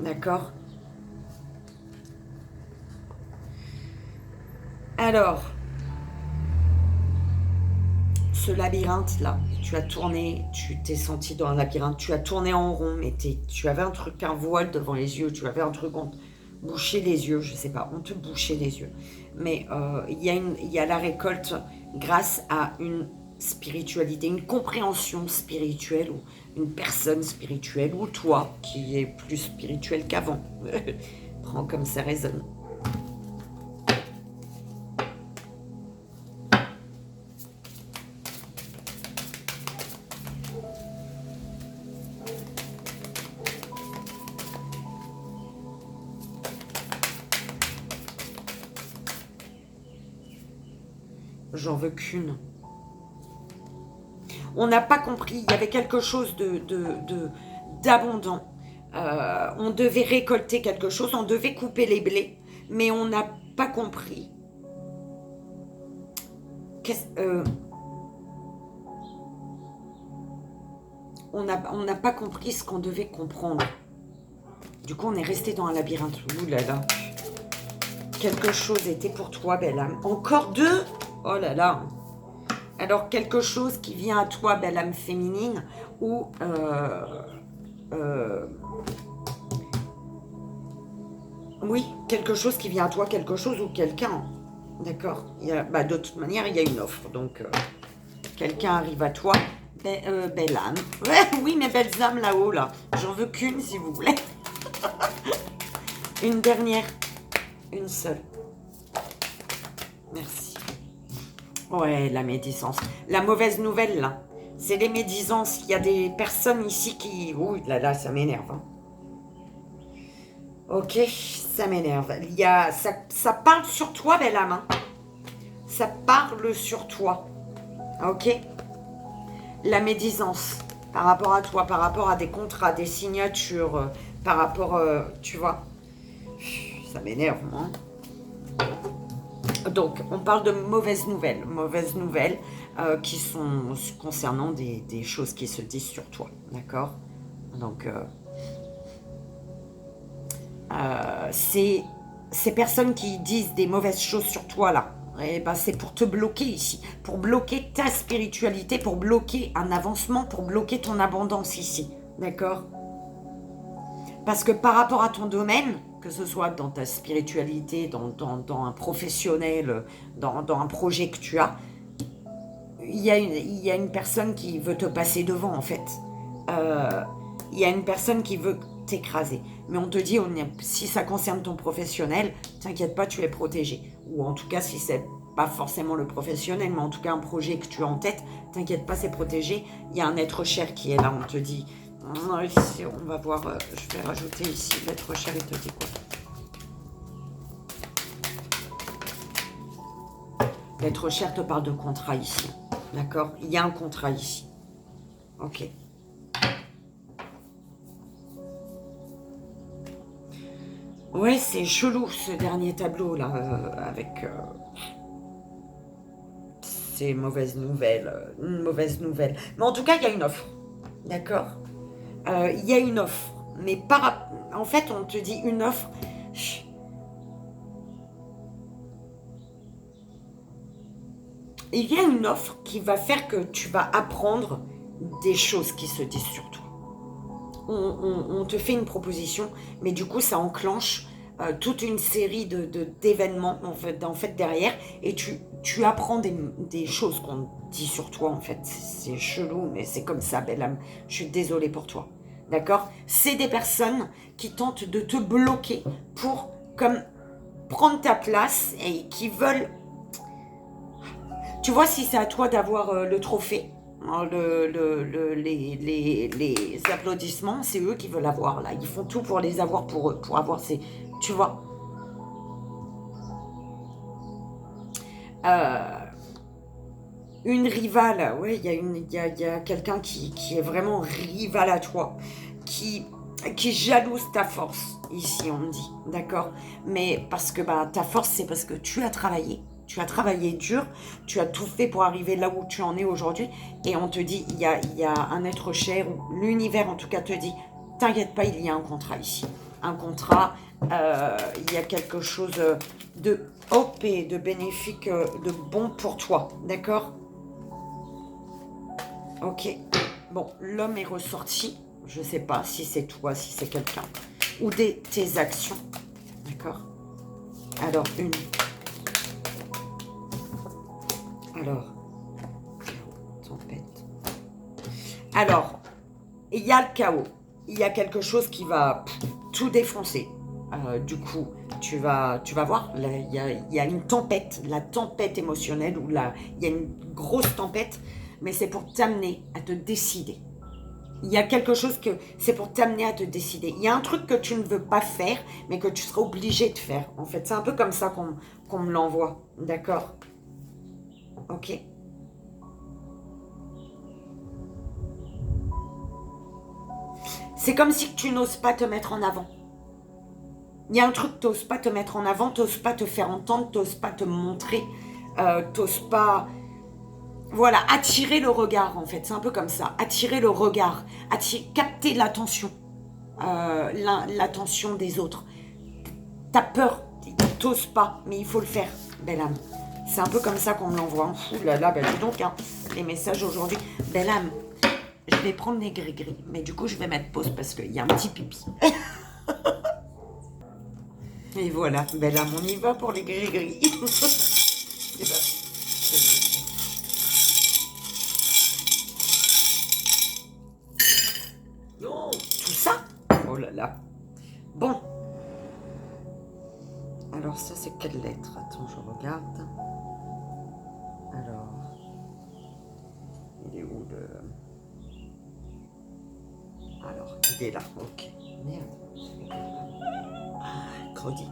Speaker 1: D'accord? Alors, ce labyrinthe-là, tu as tourné, tu t'es senti dans un labyrinthe, tu as tourné en rond, mais tu avais un voile devant les yeux, tu avais un truc, on te bouchait les yeux, je sais pas, on te bouchait les yeux. Mais il y a la récolte grâce à une spiritualité, une compréhension spirituelle, ou une personne spirituelle, ou toi qui est plus spirituel qu'avant. Prends comme ça résonne. J'en veux qu'une. On n'a pas compris, il y avait quelque chose d'abondant. On devait récolter quelque chose, on devait couper les blés, mais on n'a pas compris. On n'a pas compris ce qu'on devait comprendre. Du coup, on est resté dans un labyrinthe. Ouh là là. Quelque chose était pour toi, belle âme. Encore deux? Oh là là. Alors, quelque chose qui vient à toi, belle âme féminine, ou oui, quelque chose qui vient à toi, quelque chose ou quelqu'un. D'accord? De toute manière, il y a une offre. Donc, quelqu'un arrive à toi. Belle âme. Ouais, oui, mes belles âmes là-haut, là. J'en veux qu'une, si vous voulez. Une dernière. Une seule. Merci. Ouais, la médisance. La mauvaise nouvelle, là. C'est les médisances. Il y a des personnes ici qui... Ouh là, ça m'énerve. Hein. Ok, ça m'énerve. Ça parle sur toi, belle âme. Hein. Ça parle sur toi. Ok. La médisance par rapport à toi, par rapport à des contrats, des signatures, par rapport, tu vois, ça m'énerve, hein. Donc, on parle de mauvaises nouvelles qui sont concernant des choses qui se disent sur toi, d'accord? Donc, ces personnes qui disent des mauvaises choses sur toi, là, eh ben, c'est pour te bloquer ici, pour bloquer ta spiritualité, pour bloquer un avancement, pour bloquer ton abondance ici, d'accord? Parce que par rapport à ton domaine, que ce soit dans ta spiritualité, dans un professionnel, dans un projet que tu as, il y a une personne qui veut te passer devant, en fait. Il y a une personne qui veut t'écraser. Mais on te dit, si ça concerne ton professionnel, t'inquiète pas, tu es protégé. Ou en tout cas, si c'est pas forcément le professionnel, mais en tout cas un projet que tu as en tête, t'inquiète pas, c'est protégé. Il y a un être cher qui est là, on te dit... Ici, on va voir, je vais rajouter ici, l'être cher, il te dit quoi? L'être cher te parle de contrat ici, d'accord? Il y a un contrat ici. Ok. Ouais, c'est chelou ce dernier tableau là, avec ces mauvaises nouvelles, une mauvaise nouvelle. Mais en tout cas, il y a une offre, d'accord? Il y a une offre, mais en fait, on te dit une offre. Il y a une offre qui va faire que tu vas apprendre des choses qui se disent sur toi. On te fait une proposition, mais du coup, ça enclenche toute une série d'événements en fait, derrière, et tu apprends des choses qu'on dit sur toi, en fait. C'est chelou, mais c'est comme ça, belle âme. Je suis désolée pour toi. D'accord? C'est des personnes qui tentent de te bloquer pour comme prendre ta place et qui veulent... Tu vois, si c'est à toi d'avoir le trophée, les applaudissements, c'est eux qui veulent avoir, là. Ils font tout pour les avoir pour eux, pour avoir ces... Tu vois? Une rivale, ouais, il y a quelqu'un qui est vraiment rival à toi, qui jalouse ta force, ici, on me dit, d'accord? Mais parce que bah, ta force, c'est parce que tu as travaillé dur, tu as tout fait pour arriver là où tu en es aujourd'hui, et on te dit, il y a un être cher, ou l'univers en tout cas te dit, t'inquiète pas, il y a un contrat ici. Un contrat, il y a quelque chose de OP, de bénéfique, de bon pour toi, d'accord? Ok, bon, l'homme est ressorti, je sais pas si c'est toi, si c'est quelqu'un, ou tes actions, d'accord? Alors, alors, tempête. Alors, il y a le chaos. Il y a quelque chose qui va tout défoncer. Du coup, tu vas voir, il y a une tempête, la tempête émotionnelle, il y a une grosse tempête, mais c'est pour t'amener à te décider. Il y a quelque chose que c'est pour t'amener à te décider. Il y a un truc que tu ne veux pas faire, mais que tu seras obligé de faire. En fait, c'est un peu comme ça qu'on me l'envoie. D'accord? Ok. C'est comme si tu n'oses pas te mettre en avant. Il y a un truc que tu n'oses pas te mettre en avant, tu n'oses pas te faire entendre, tu n'oses pas te montrer, tu n'oses pas... Voilà, attirer le regard en fait, c'est un peu comme ça. Attirer le regard, capter l'attention, l'attention des autres. T'as peur, t'oses pas, mais il faut le faire, belle âme. C'est un peu comme ça qu'on me l'envoie. Ouh là là, ben dis donc, hein, les messages aujourd'hui. Belle âme, je vais prendre les gris-gris, mais du coup, je vais mettre pause parce qu'il y a un petit pipi. Et voilà, belle âme, on y va pour les gris-gris. ça, c'est quelle lettre? Attends, je regarde. Alors, il est où le... Alors, il est là, ok. Merde. Ah, Crody.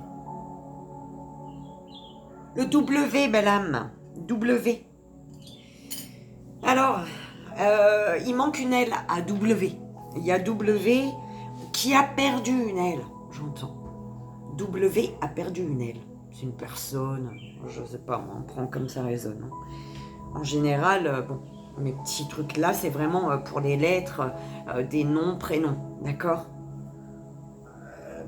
Speaker 1: Le W, belle âme. W. Alors, il manque une L à W. Il y a W qui a perdu une L, j'entends. W a perdu une L. C'est une personne, je sais pas, on prend comme ça résonne. En général, bon, mes petits trucs là, c'est vraiment pour les lettres des noms, prénoms, d'accord?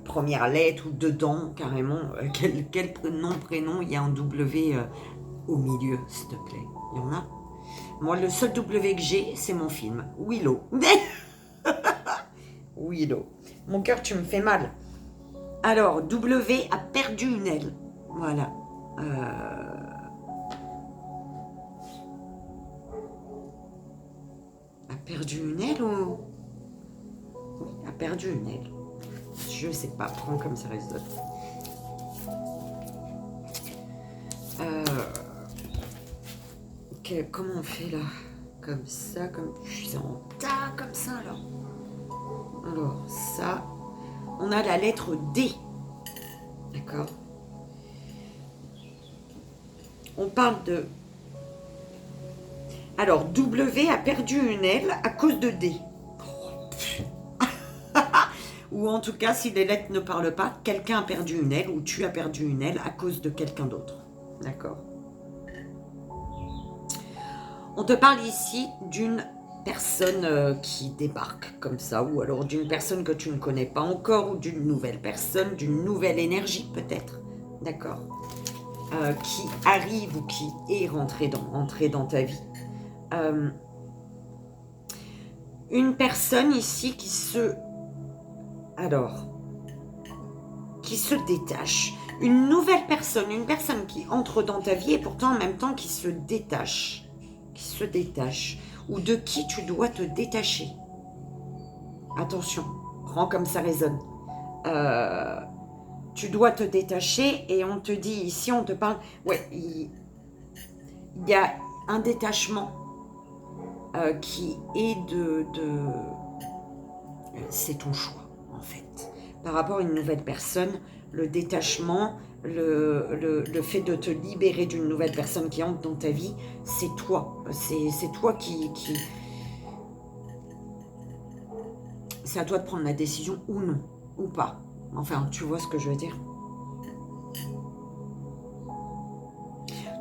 Speaker 1: Première lettre ou dedans, carrément, quel nom, prénom, il y a un W au milieu, s'il te plaît. Il y en a? Moi, le seul W que j'ai, c'est mon film, Willow. Willow. Mon cœur, tu me fais mal. Alors, W a perdu une L. Voilà. A perdu une L ou... Oui, a perdu une L. Je sais pas, prends comme ça résonne. Comment on fait là? Comme ça, comme... C'est en tas, comme ça, là. Alors, ça... On a la lettre D. D'accord? On parle de... Alors, W a perdu une L à cause de D. Ou en tout cas, si les lettres ne parlent pas, quelqu'un a perdu une L ou tu as perdu une L à cause de quelqu'un d'autre. D'accord? On te parle ici d'une personne qui débarque comme ça, ou alors d'une personne que tu ne connais pas encore, ou d'une nouvelle personne, d'une nouvelle énergie peut-être. D'accord? Qui arrive ou qui est rentrée dans ta vie. Une personne ici qui se... Alors, qui se détache. Une nouvelle personne, une personne qui entre dans ta vie et pourtant en même temps qui se détache. Qui se détache. Ou de qui tu dois te détacher. Attention, prends comme ça résonne. Tu dois te détacher et on te dit ici, on te parle... Ouais, il y a un détachement qui est de... C'est ton choix, en fait. Par rapport à une nouvelle personne, le détachement, le fait de te libérer d'une nouvelle personne qui entre dans ta vie, c'est toi. C'est toi qui... C'est à toi de prendre la décision ou non, ou pas. Enfin, tu vois ce que je veux dire.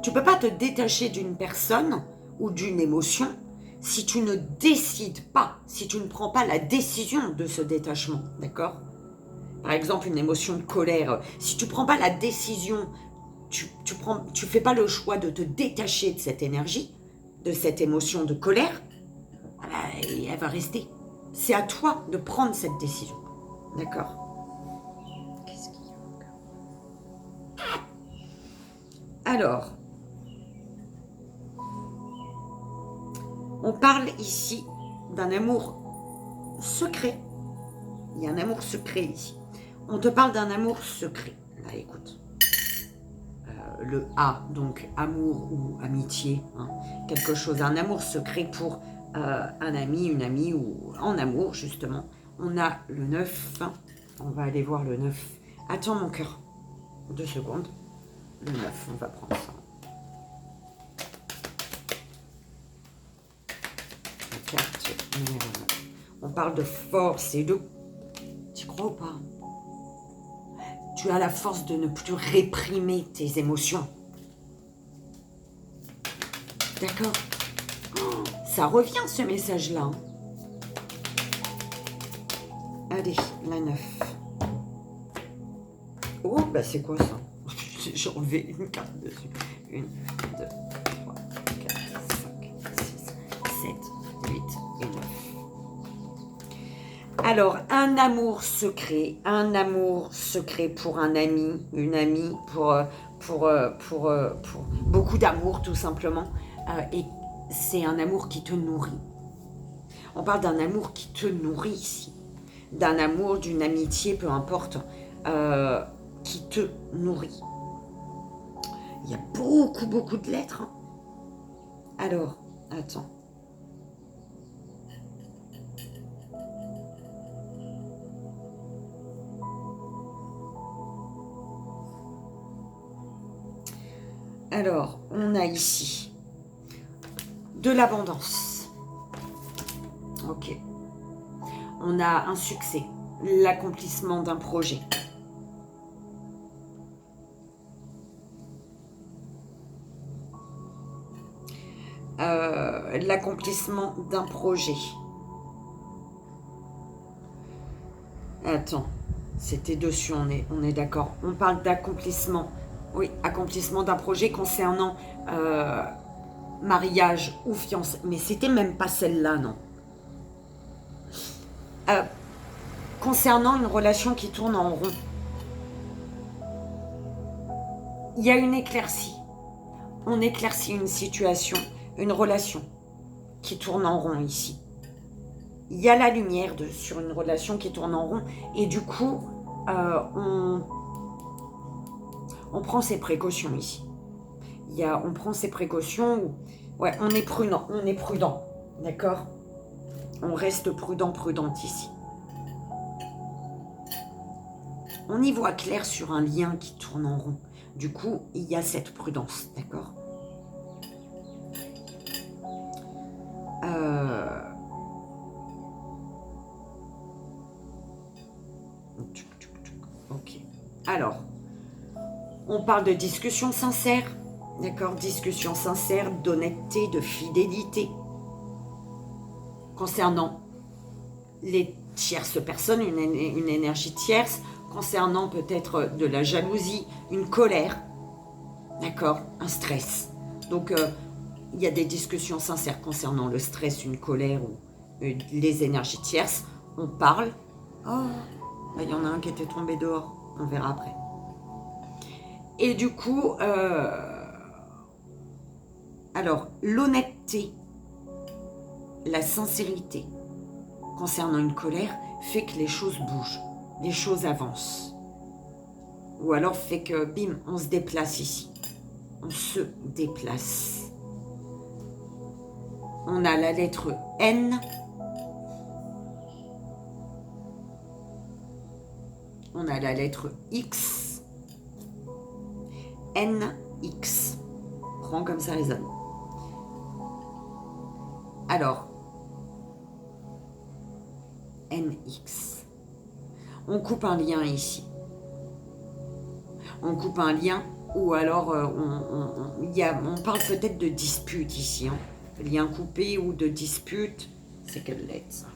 Speaker 1: Tu peux pas te détacher d'une personne ou d'une émotion si tu ne décides pas, si tu ne prends pas la décision de ce détachement, d'accord? Par exemple, une émotion de colère, si tu ne prends pas la décision, tu fais pas le choix de te détacher de cette énergie, de cette émotion de colère, elle va rester. C'est à toi de prendre cette décision, d'accord? Qu'est-ce qu'il y a? Alors, on parle ici d'un amour secret. Il y a un amour secret ici. On te parle d'un amour secret. Bah écoute, le A, donc amour ou amitié, hein, quelque chose, un amour secret pour un ami, une amie ou en amour justement. On a le 9, on va aller voir le 9. Attends mon cœur, 2 secondes. Le 9, on va prendre ça. La carte numéro 9. On parle de force et de... Tu crois ou pas? Tu as la force de ne plus réprimer tes émotions. D'accord? Oh, ça revient ce message-là. Hein. Allez, la 9. Oh, bah c'est quoi ça? J'ai enlevé une carte dessus. 1, 2, 3, 4, 5, 6, 7, 8 et 9. Alors, un amour secret pour un ami, une amie, pour beaucoup d'amour tout simplement. Et c'est un amour qui te nourrit. On parle d'un amour qui te nourrit ici. D'un amour, d'une amitié, peu importe, qui te nourrit. Il y a beaucoup, beaucoup de lettres. Hein. Alors, attends. Alors, on a ici de l'abondance. Ok. On a un succès, l'accomplissement d'un projet. L'accomplissement d'un projet. Attends, c'était dessus, on est d'accord. On parle d'accomplissement. Oui, accomplissement d'un projet concernant mariage ou fiançailles. Mais c'était même pas celle-là, non. Concernant une relation qui tourne en rond. Il y a une éclaircie. On éclaircit une situation, une relation qui tourne en rond ici. Il y a la lumière sur une relation qui tourne en rond et du coup, on prend ses précautions ici. On prend ses précautions. Ouais, on est prudent, d'accord? On reste prudente ici. On y voit clair sur un lien qui tourne en rond. Du coup, il y a cette prudence, d'accord? Ok. Alors, on parle de discussion sincère, d'accord? Discussion sincère, d'honnêteté, de fidélité. Concernant les tierces personnes, une énergie tierce, concernant peut-être de la jalousie, une colère, d'accord? Un stress. Donc, il y a des discussions sincères concernant le stress, une colère ou les énergies tierces. On parle. Oh, là, il y en a un qui était tombé dehors. On verra après. Et du coup, alors, l'honnêteté, la sincérité concernant une colère fait que les choses bougent, les choses avancent. Ou alors fait que, bim, on se déplace ici. On se déplace. On a la lettre N. On a la lettre X. NX. Prends comme ça résonne. Alors, NX. On coupe un lien ici. On coupe un lien ou alors on parle peut-être de dispute ici. Hein. Lien coupé ou de dispute. C'est quelle lettre ça?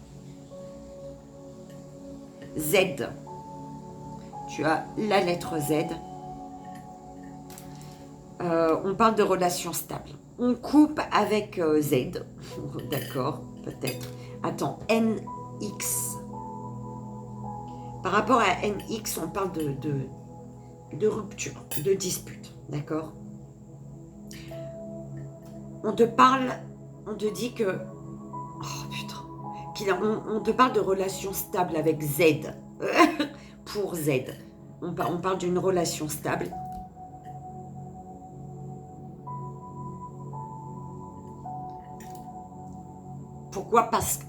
Speaker 1: Z. Tu as la lettre Z. On parle de relations stables. On coupe avec Z. D'accord, peut-être. Attends, NX. Par rapport à NX, on parle de rupture, de dispute. D'accord? On te parle, on te dit que... Oh putain. On te parle de relations stables avec Z. Pour Z. On parle d'une relation stable. Pourquoi? Parce que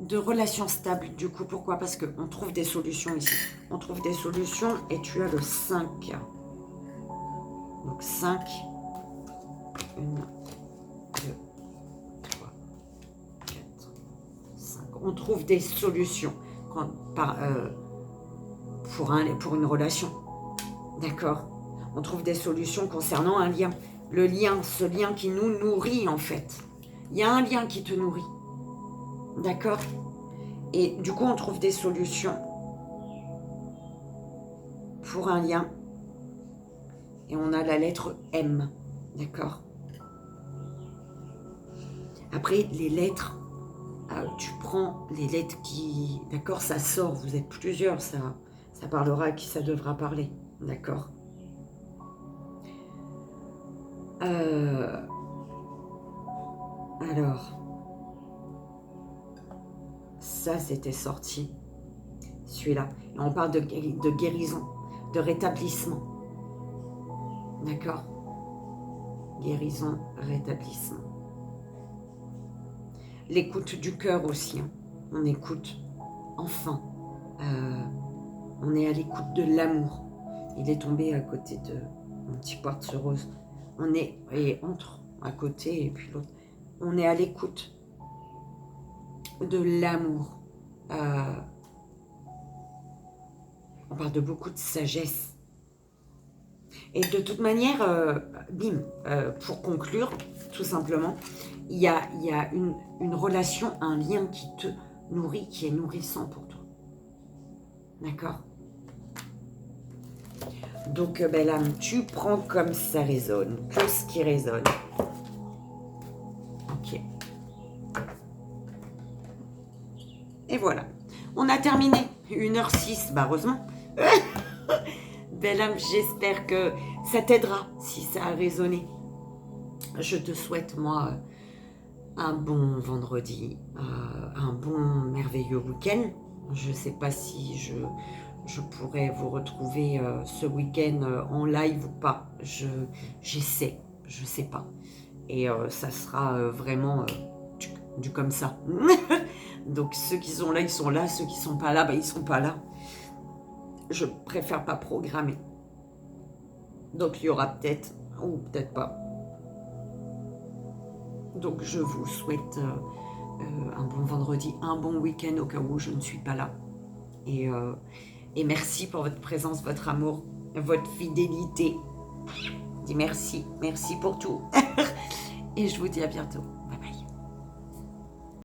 Speaker 1: de relations stables, du coup, pourquoi? Parce qu'on trouve des solutions ici. On trouve des solutions et tu as le 5. Donc 5. 1, 2, 3, 4, 5. On trouve des solutions pour une relation. D'accord? On trouve des solutions concernant un lien. Le lien, ce lien qui nous nourrit en fait. Il y a un lien qui te nourrit. D'accord? Et du coup, on trouve des solutions pour un lien. Et on a la lettre M. D'accord? Après, les lettres, tu prends les lettres qui... D'accord? Ça sort, vous êtes plusieurs, ça parlera à qui ça devra parler. D'accord? Alors... Ça, c'était sorti. Celui-là. Et on parle de guérison, de rétablissement. D'accord? guérison, rétablissement. L'écoute du cœur aussi, hein. On écoute, enfin, on est à l'écoute de l'amour. Il est tombé à côté de mon petit quartz rose. On est, et entre à côté et puis l'autre, on est à l'écoute de l'amour. On parle de beaucoup de sagesse. Et de toute manière, bim, pour conclure, tout simplement, il y a une relation, un lien qui te nourrit, qui est nourrissant pour toi. D'accord? Donc, belle âme, tu prends comme ça résonne, que ce qui résonne. Ok. Et voilà. On a terminé. 1h06, bah heureusement. Belle âme, j'espère que ça t'aidera si ça a résonné. Je te souhaite, moi, un bon vendredi, un bon merveilleux week-end. Je ne sais pas si je pourrais vous retrouver ce week-end en live ou pas. J'essaie, je ne sais pas. Et ça sera vraiment du comme ça. Donc ceux qui sont là, ils sont là. Ceux qui ne sont pas là, bah, ils ne sont pas là. Je préfère pas programmer. Donc il y aura peut-être, ou peut-être pas. Donc je vous souhaite un bon vendredi, un bon week-end au cas où je ne suis pas là. Et merci pour votre présence, votre amour, votre fidélité. Je dis merci, merci pour tout. Et je vous dis à bientôt.